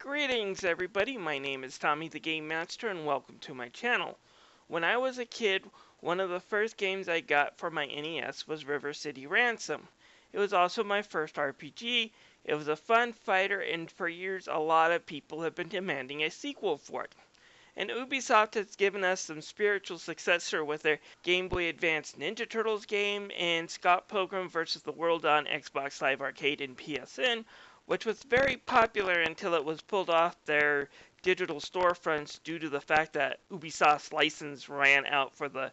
Greetings everybody, my name is Tommy the Game Master and welcome to my channel. When I was a kid, one of the first games I got for my NES was River City Ransom. It was also my first RPG, it was a fun fighter, and for years a lot of people have been demanding a sequel for it. And Ubisoft has given us some spiritual successor with their Game Boy Advance Ninja Turtles game and Scott Pilgrim vs. the World on Xbox Live Arcade and PSN, which was very popular until it was pulled off their digital storefronts due to the fact that Ubisoft's license ran out for the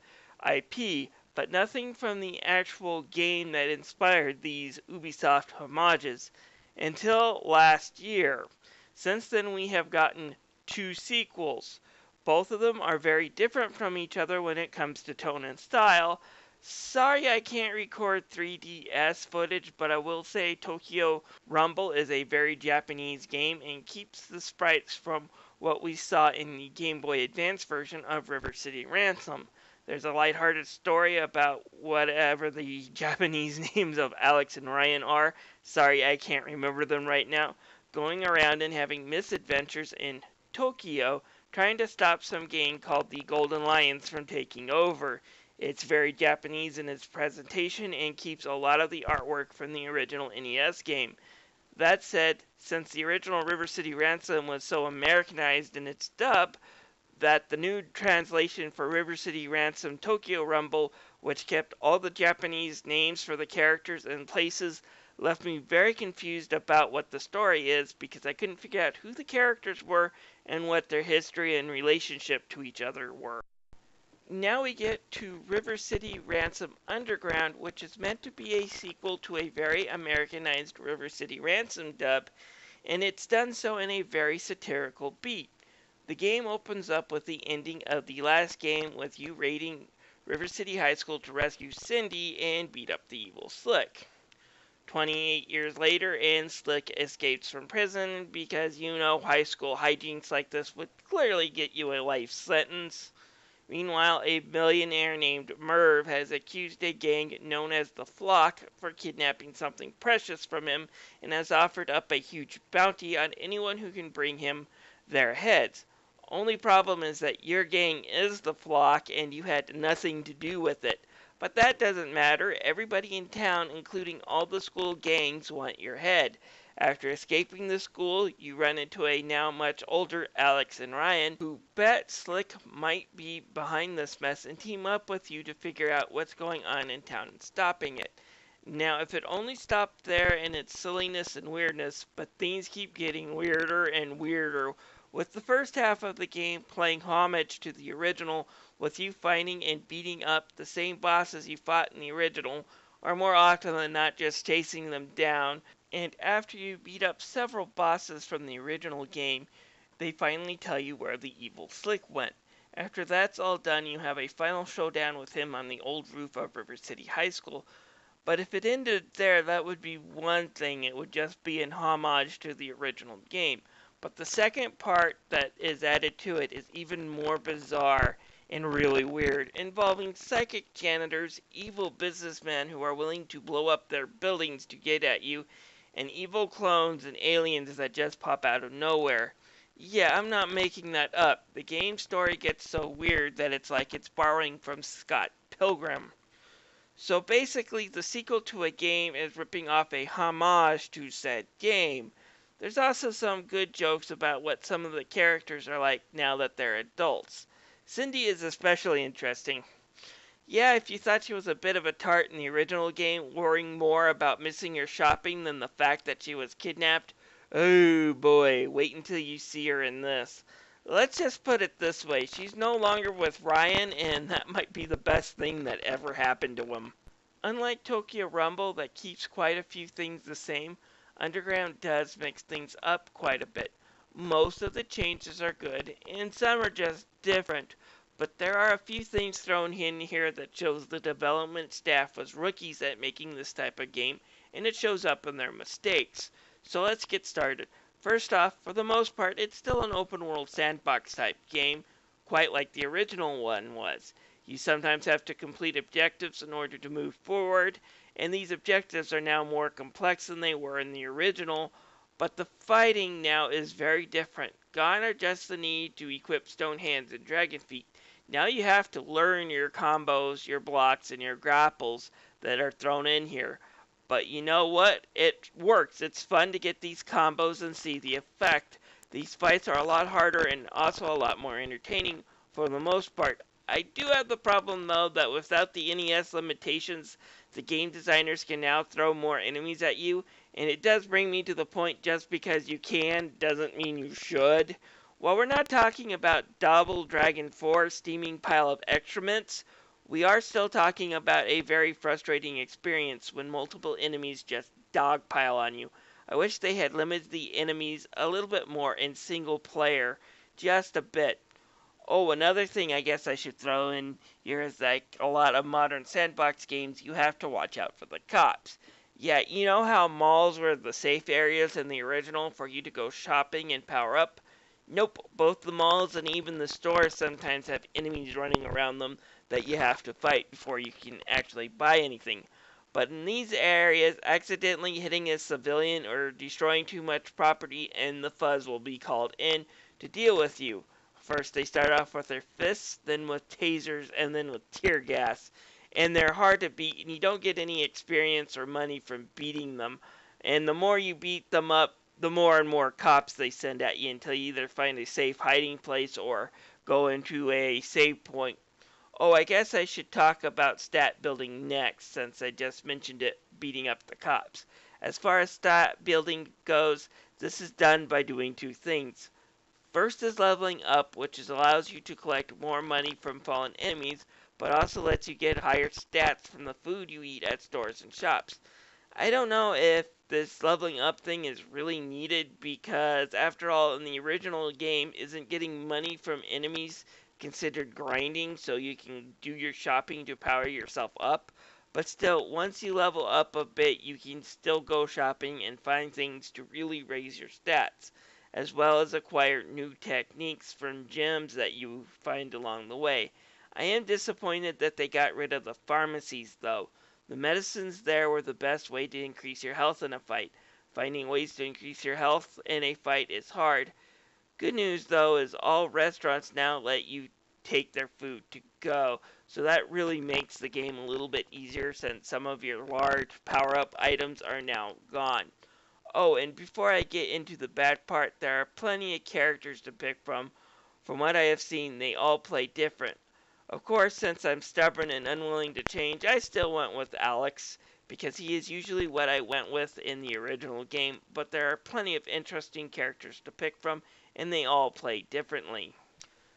IP, but nothing from the actual game that inspired these Ubisoft homages until last year. Since then we have gotten two sequels. Both of them are very different from each other when it comes to tone and style. Sorry I can't record 3DS footage, but I will say Tokyo Rumble is a very Japanese game and keeps the sprites from what we saw in the Game Boy Advance version of River City Ransom. There's a lighthearted story about whatever the Japanese names of Alex and Ryan are. Sorry I can't remember them right now. Going around and having misadventures in Tokyo, trying to stop some gang called the Golden Lions from taking over. It's very Japanese in its presentation and keeps a lot of the artwork from the original NES game. That said, since the original River City Ransom was so Americanized in its dub, that the new translation for River City Ransom Tokyo Rumble, which kept all the Japanese names for the characters and places, left me very confused about what the story is because I couldn't figure out who the characters were and what their history and relationship to each other were. Now we get to River City Ransom Underground, which is meant to be a sequel to a very Americanized River City Ransom dub, and it's done so in a very satirical beat. The game opens up with the ending of the last game with you raiding River City High School to rescue Cindy and beat up the evil Slick. 28 years later, and Slick escapes from prison because, you know, high school hijinks like this would clearly get you a life sentence. Meanwhile, a millionaire named Merv has accused a gang known as the Flock for kidnapping something precious from him and has offered up a huge bounty on anyone who can bring him their heads. Only problem is that your gang is the Flock and you had nothing to do with it. But that doesn't matter. Everybody in town, including all the school gangs, want your head. After escaping the school, you run into a now much older Alex and Ryan, who bet Slick might be behind this mess and team up with you to figure out what's going on in town and stopping it. Now, if it only stopped there in its silliness and weirdness, but things keep getting weirder and weirder, with the first half of the game playing homage to the original, with you fighting and beating up the same bosses you fought in the original, or more often than not just chasing them down. And after you beat up several bosses from the original game, they finally tell you where the evil Slick went. After that's all done, you have a final showdown with him on the old roof of River City High School. But if it ended there, that would be one thing. It would just be an homage to the original game. But the second part that is added to it is even more bizarre and really weird, involving psychic janitors, evil businessmen who are willing to blow up their buildings to get at you, and evil clones and aliens that just pop out of nowhere. Yeah, I'm not making that up. The game story gets so weird that it's like it's borrowing from Scott Pilgrim. So basically, the sequel to a game is ripping off a homage to said game. There's also some good jokes about what some of the characters are like now that they're adults. Cindy is especially interesting. Yeah, if you thought she was a bit of a tart in the original game, worrying more about missing her shopping than the fact that she was kidnapped, oh boy, wait until you see her in this. Let's just put it this way, she's no longer with Ryan, and that might be the best thing that ever happened to him. Unlike Tokyo Rumble, that keeps quite a few things the same, Underground does mix things up quite a bit. Most of the changes are good, and some are just different, but there are a few things thrown in here that shows the development staff was rookies at making this type of game, and it shows up in their mistakes. So let's get started. First off, for the most part, it's still an open world sandbox type game, quite like the original one was. You sometimes have to complete objectives in order to move forward, and these objectives are now more complex than they were in the original, But the fighting now is very different. Gone are just the need to equip stone hands and dragon feet. Now you have to learn your combos, your blocks, and your grapples that are thrown in here. But you know what? It works. It's fun to get these combos and see the effect. These fights are a lot harder and also a lot more entertaining for the most part. I do have the problem though that without the NES limitations, the game designers can now throw more enemies at you, and it does bring me to the point just because you can doesn't mean you should. While we're not talking about Double Dragon 4 steaming pile of excrements, we are still talking about a very frustrating experience when multiple enemies just dogpile on you. I wish they had limited the enemies a little bit more in single player, just a bit. Oh, another thing I guess I should throw in here is like a lot of modern sandbox games, you have to watch out for the cops. Yeah, you know how malls were the safe areas in the original for you to go shopping and power up? Nope, both the malls and even the stores sometimes have enemies running around them that you have to fight before you can actually buy anything. But in these areas, accidentally hitting a civilian or destroying too much property and the fuzz will be called in to deal with you. First, they start off with their fists, then with tasers, and then with tear gas. And they're hard to beat, and you don't get any experience or money from beating them. And the more you beat them up, the more and more cops they send at you until you either find a safe hiding place or go into a save point. Oh, I guess I should talk about stat building next, since I just mentioned it, beating up the cops. As far as stat building goes, this is done by doing two things. First is leveling up, which allows you to collect more money from fallen enemies, but also lets you get higher stats from the food you eat at stores and shops. I don't know if this leveling up thing is really needed because, after all, in the original game, isn't getting money from enemies considered grinding so you can do your shopping to power yourself up? But still, once you level up a bit, you can still go shopping and find things to really raise your stats, as well as acquire new techniques from gems that you find along the way. I am disappointed that they got rid of the pharmacies, though. The medicines there were the best way to increase your health in a fight. Finding ways to increase your health in a fight is hard. Good news, though, is all restaurants now let you take their food to go, so that really makes the game a little bit easier since some of your large power-up items are now gone. Oh, and before I get into the bad part, there are plenty of characters to pick from. From what I have seen, they all play different. Of course, since I'm stubborn and unwilling to change, I still went with Alex, because he is usually what I went with in the original game, but there are plenty of interesting characters to pick from, and they all play differently.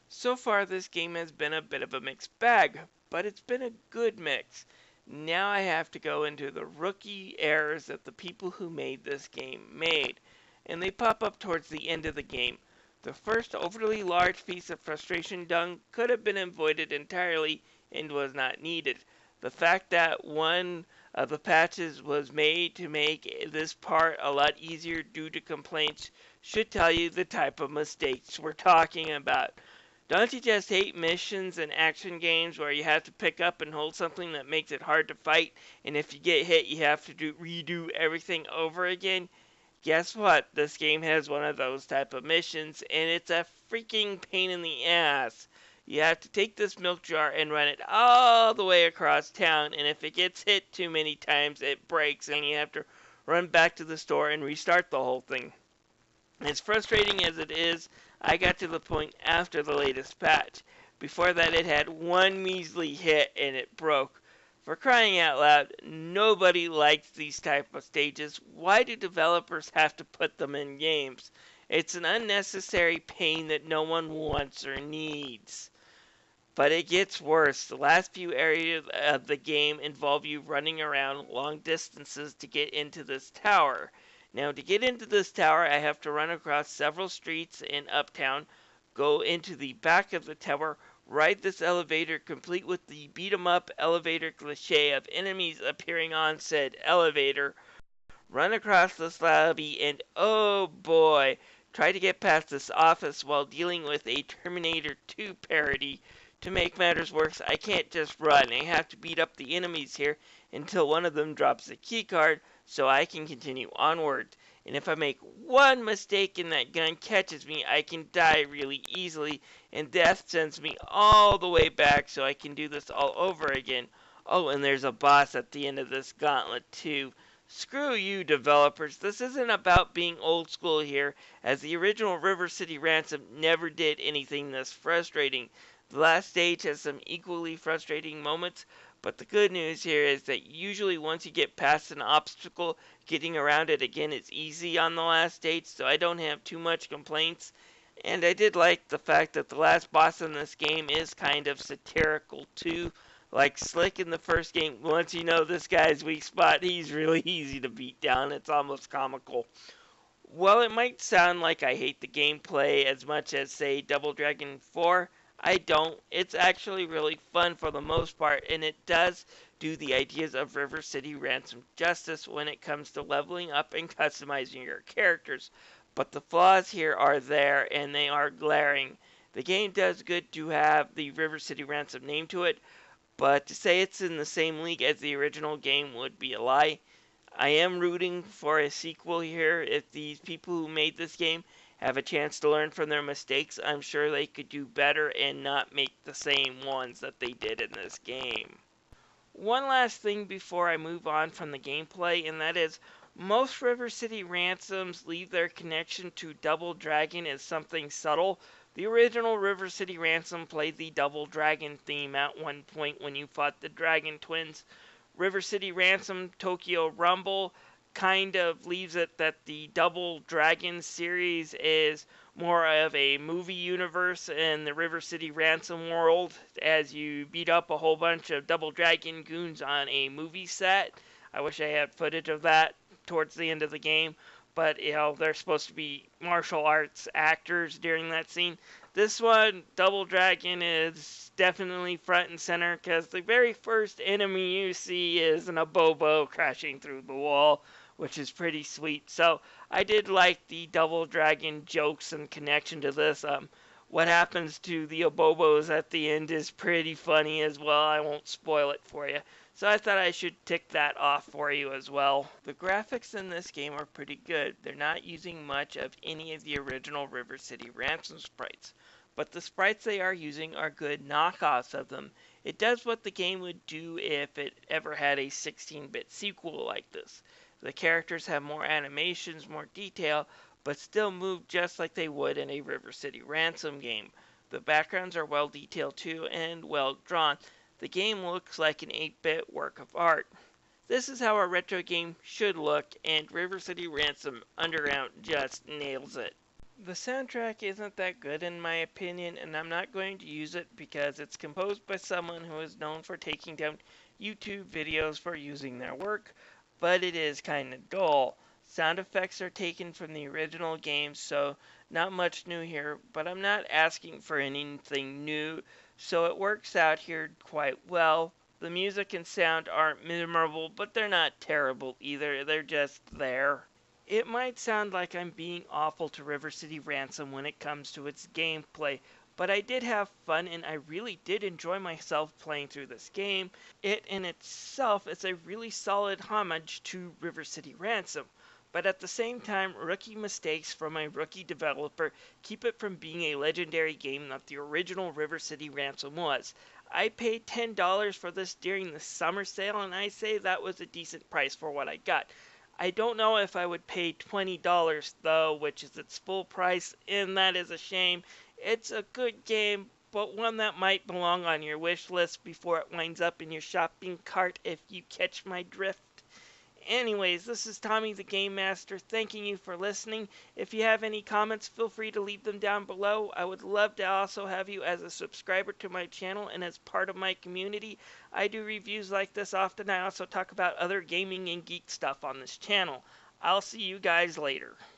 So far, this game has been a bit of a mixed bag, but it's been a good mix. Now I have to go into the rookie errors that the people who made this game made, and they pop up towards the end of the game. The first overly large piece of frustration dung could have been avoided entirely and was not needed. The fact that one of the patches was made to make this part a lot easier due to complaints should tell you the type of mistakes we're talking about. Don't you just hate missions and action games where you have to pick up and hold something that makes it hard to fight, and if you get hit you have to redo everything over again? Guess what? This game has one of those type of missions, and it's a freaking pain in the ass. You have to take this milk jar and run it all the way across town, and if it gets hit too many times, it breaks, and you have to run back to the store and restart the whole thing. As frustrating as it is, I got to the point after the latest patch. Before that, it had one measly hit and it broke. For crying out loud, nobody likes these type of stages. Why do developers have to put them in games? It's an unnecessary pain that no one wants or needs. But it gets worse. The last few areas of the game involve you running around long distances to get into this tower. Now, to get into this tower, I have to run across several streets in Uptown, go into the back of the tower, ride this elevator complete with the beat 'em up elevator cliche of enemies appearing on said elevator, run across this lobby, and oh boy, try to get past this office while dealing with a Terminator 2 parody. To make matters worse, I can't just run. I have to beat up the enemies here until one of them drops a keycard so I can continue onward. and if I make one mistake and that gun catches me, I can die really easily, and death sends me all the way back so I can do this all over again. Oh, and there's a boss at the end of this gauntlet too. Screw you, developers. This isn't about being old school here, as the original River City Ransom never did anything this frustrating. The last stage has some equally frustrating moments, but the good news here is that usually once you get past an obstacle, getting around it again is easy on the last stage, so I don't have too much complaints. And I did like the fact that the last boss in this game is kind of satirical too. Like Slick in the first game, once you know this guy's weak spot, he's really easy to beat down. It's almost comical. While it might sound like I hate the gameplay as much as, say, Double Dragon 4, I don't. It's actually really fun for the most part, and it does do the ideas of River City Ransom justice when it comes to leveling up and customizing your characters. But the flaws here are there, and they are glaring. The game does good to have the River City Ransom name to it, but to say it's in the same league as the original game would be a lie. I am rooting for a sequel here. If these people who made this game have a chance to learn from their mistakes, I'm sure they could do better and not make the same ones that they did in this game. One last thing before I move on from the gameplay, and that is most River City Ransoms leave their connection to Double Dragon as something subtle. The original River City Ransom played the Double Dragon theme at one point when you fought the Dragon Twins. River City Ransom Tokyo Rumble kind of leaves it that the Double Dragon series is more of a movie universe in the River City Ransom world, as you beat up a whole bunch of Double Dragon goons on a movie set. I wish I had footage of that towards the end of the game, but they're supposed to be martial arts actors during that scene. This one, Double Dragon, is definitely front and center because the very first enemy you see is an abobo crashing through the wall, which is pretty sweet. So I did like the Double Dragon jokes and connection to this. What happens to the abobos at the end is pretty funny as well. I won't spoil it for you. So I thought I should tick that off for you as well. The graphics in this game are pretty good. They're not using much of any of the original River City Ransom sprites, but the sprites they are using are good knockoffs of them. It does what the game would do if it ever had a 16-bit sequel like this. The characters have more animations, more detail, but still move just like they would in a River City Ransom game. The backgrounds are well detailed too and well drawn. The game looks like an 8-bit work of art. This is how a retro game should look, and River City Ransom Underground just nails it. The soundtrack isn't that good in my opinion, and I'm not going to use it because it's composed by someone who is known for taking down YouTube videos for using their work, but it is kinda dull. Sound effects are taken from the original game, so not much new here, but I'm not asking for anything new, so it works out here quite well. The music and sound aren't memorable, but they're not terrible either, they're just there. It might sound like I'm being awful to River City Ransom when it comes to its gameplay, but I did have fun and I really did enjoy myself playing through this game. It in itself is a really solid homage to River City Ransom, but at the same time, rookie mistakes from a rookie developer keep it from being a legendary game that the original River City Ransom was. I paid $10 for this during the summer sale, and I say that was a decent price for what I got. I don't know if I would pay $20 though, which is its full price, and that is a shame. It's a good game, but one that might belong on your wish list before it winds up in your shopping cart, if you catch my drift. Anyways, this is Tommy the Game Master thanking you for listening. If you have any comments, feel free to leave them down below. I would love to also have you as a subscriber to my channel and as part of my community. I do reviews like this often. I also talk about other gaming and geek stuff on this channel. I'll see you guys later.